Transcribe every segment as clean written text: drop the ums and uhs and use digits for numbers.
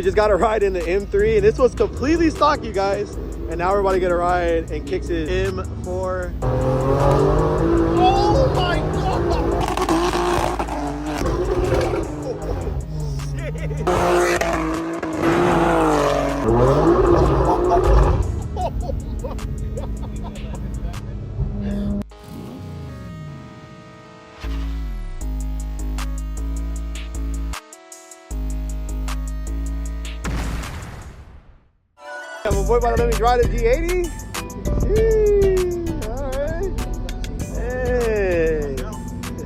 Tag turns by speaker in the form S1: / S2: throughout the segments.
S1: We just got a ride in the M3, and this was completely stock, you guys. And now we're about to get a ride in Kicks' M4. Oh my god! Yeah, my boy about to let me drive the G80. Alright. Hey.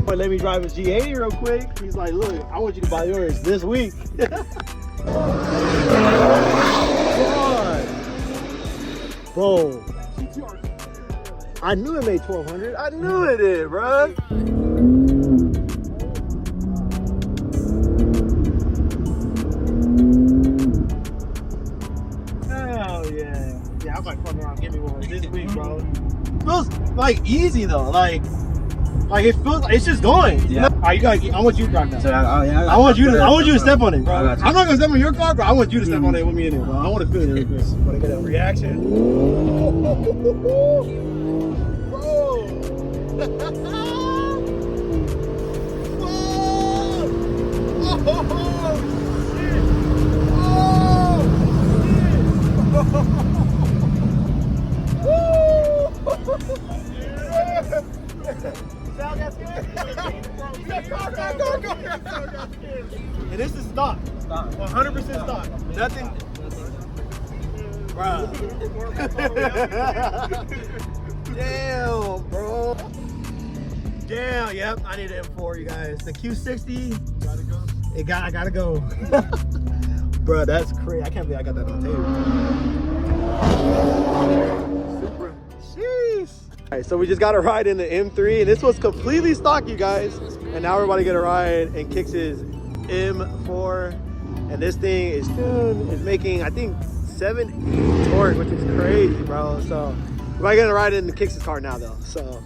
S1: Boy, let me drive his G80 real quick. He's like, look, I want you to buy yours this week. Bro. I knew it made 1200. I knew it did, bro. Yeah, I'm like, fuck around, give me one this week, bro. Feels like easy though, like it feels like it's just going. Yeah. You know? All right, I want you to drive now. So, I want you to step on it, bro. I'm not gonna step on your car, bro. I want you to step on it with me in it, bro. I want to feel it real quick. I want to get a reaction. And this is stock. 100% stock. Nothing. Bro. Damn, bro. Damn, yep. I need an M4, you guys. The Q60. Gotta go. I gotta go. Bro, that's crazy. I can't believe I got that on tape. Jeez. Alright, so we just got a ride in the M3, and this was completely stock, you guys. And now we're about to get a ride in Kicks' M4, and this thing is tuned. It's making, I think, 780 torque, which is crazy, bro. So we're about to get a ride in the Kicks' car now, though. So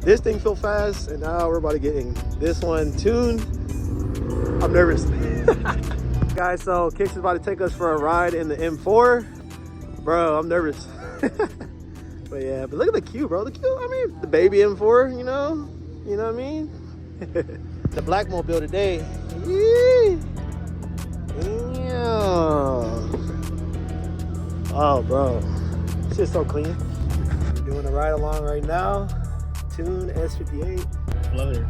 S1: this thing feels fast, and now we're about to get this one tuned. I'm nervous. Guys, so Kicks is about to take us for a ride in the M4. Bro, I'm nervous. But yeah, but look at the Q, bro. The Q, I mean, the baby M4, you know what I mean? The black mobile today. Yee. Yeah. Oh, bro. This shit's so clean. We're doing a ride along right now. Tune S58. Love it.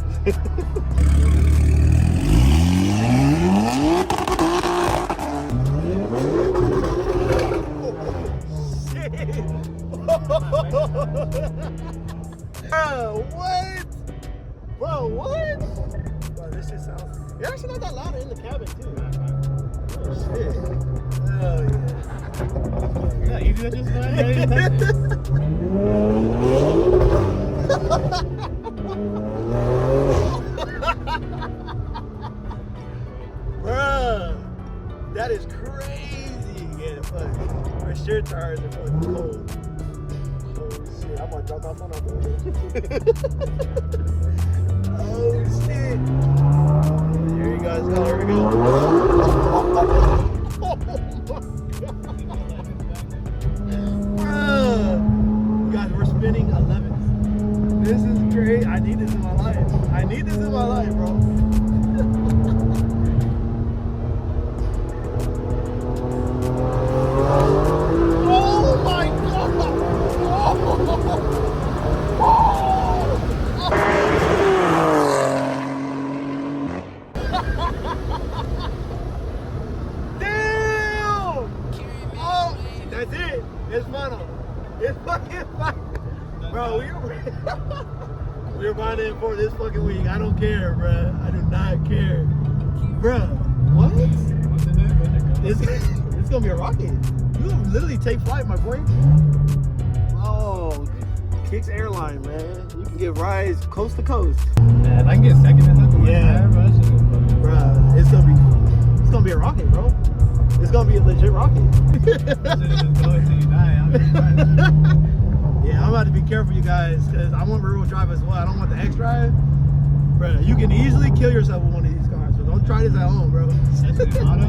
S1: Bro, what? Bro, what? Bro, this shit sounds... It's actually not that loud in the cabin, too. Oh, shit. Oh, yeah. Yeah, you just Bro, that is crazy. Yeah, fuck. Our shirt tires are fucking cold. I'm gonna drop my phone out there. Oh shit. Here you guys go, here we go. Oh my god. You guys, we're spinning 11s. This is great. I need this in my life. I need this in my life, bro. That's it. It's final. It's fucking final. Bro, we're buying it for this fucking week. I don't care, bro. I do not care. Bro, what? It's gonna be a rocket. You literally take flight, my boy. Oh, Kicks Airline, man. You can get rides coast to coast.
S2: Man, I can get second in this.
S1: Yeah, bro. It's gonna be a rocket, bro. It's gonna be a legit rocket. Yeah, I'm about to be careful, you guys, because I want rear-wheel drive as well. I don't want the X drive. Bro, you can easily kill yourself with one of these cars with Don't try this at home, bro.
S2: That's an auto.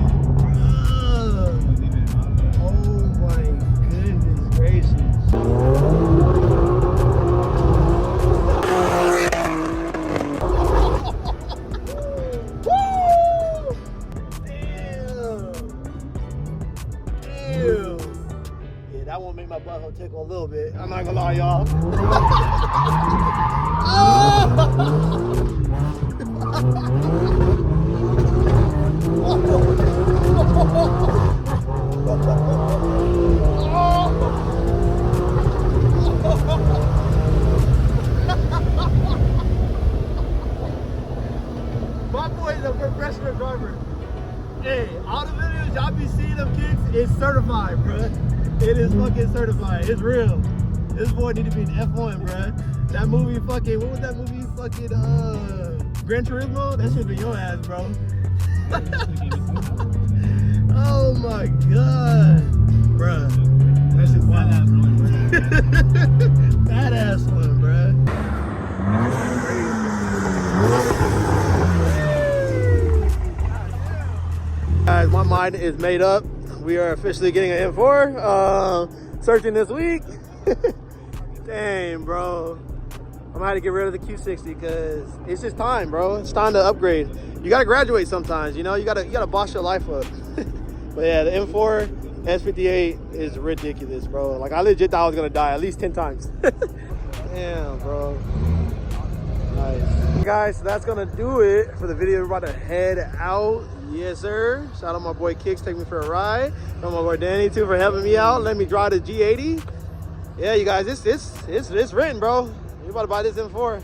S1: Oh my goodness gracious. That won't make my butthole tickle a little bit. I'm not gonna lie, y'all. My boy's a professional driver. Hey, all the videos y'all be seeing them kicks is certified, bruh. It is fucking certified. It's real. This boy need to be an F1, bruh. That movie fucking, what was that movie? Fucking, Gran Turismo? That should be your ass, bro. Oh my god. Bruh. That shit's wild. Badass one, bruh. Guys, my mind is made up. We are officially getting an M4. Searching this week. Dang, bro. I'm gonna have to get rid of the Q60 because it's just time, bro. It's time to upgrade. You gotta graduate sometimes, you know. You gotta boss your life up. But yeah, the M4 S58 is ridiculous, bro. Like I legit thought I was gonna die at least 10 times. Damn, bro. Nice. Guys, so that's gonna do it for the video. We're about to head out. Yes, sir. Shout out my boy Kicks, take me for a ride. Shout out my boy Danny too for helping me out. Let me drive the G80. Yeah, you guys, it's written, bro. You're about to buy this M4.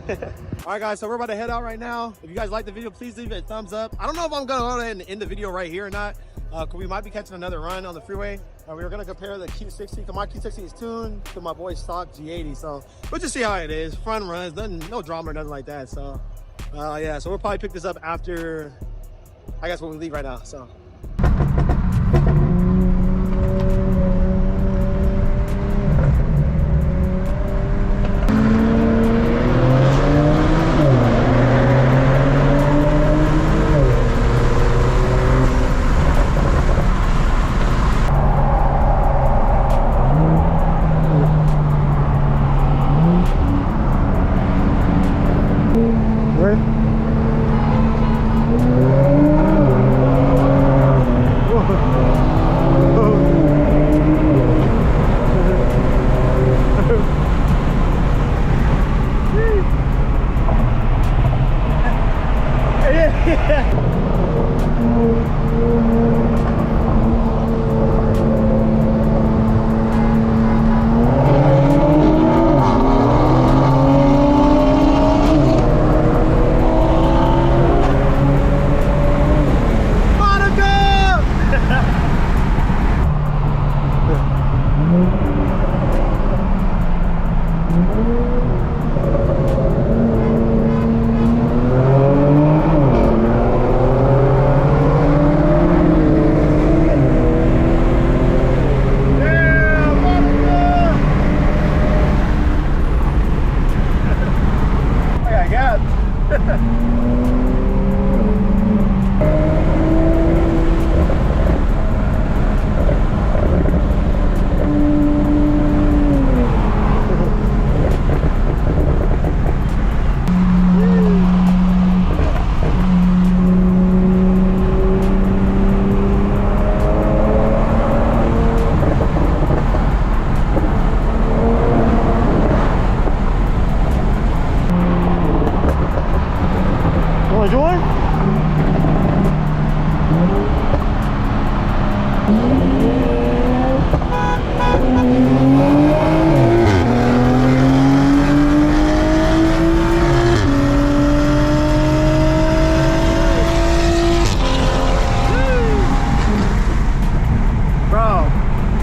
S1: All right, guys, so we're about to head out right now. If you guys like the video, please leave it a thumbs up. I don't know if I'm gonna go ahead and end the video right here or not, because we might be catching another run on the freeway. We were gonna compare the Q60, because my Q60 is tuned to my boy's stock G80. So we'll just see how it is. Fun runs, no drama or nothing like that. So yeah, so we'll probably pick this up after, I guess, when we leave right now. So.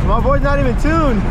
S1: My boy's not even tuned.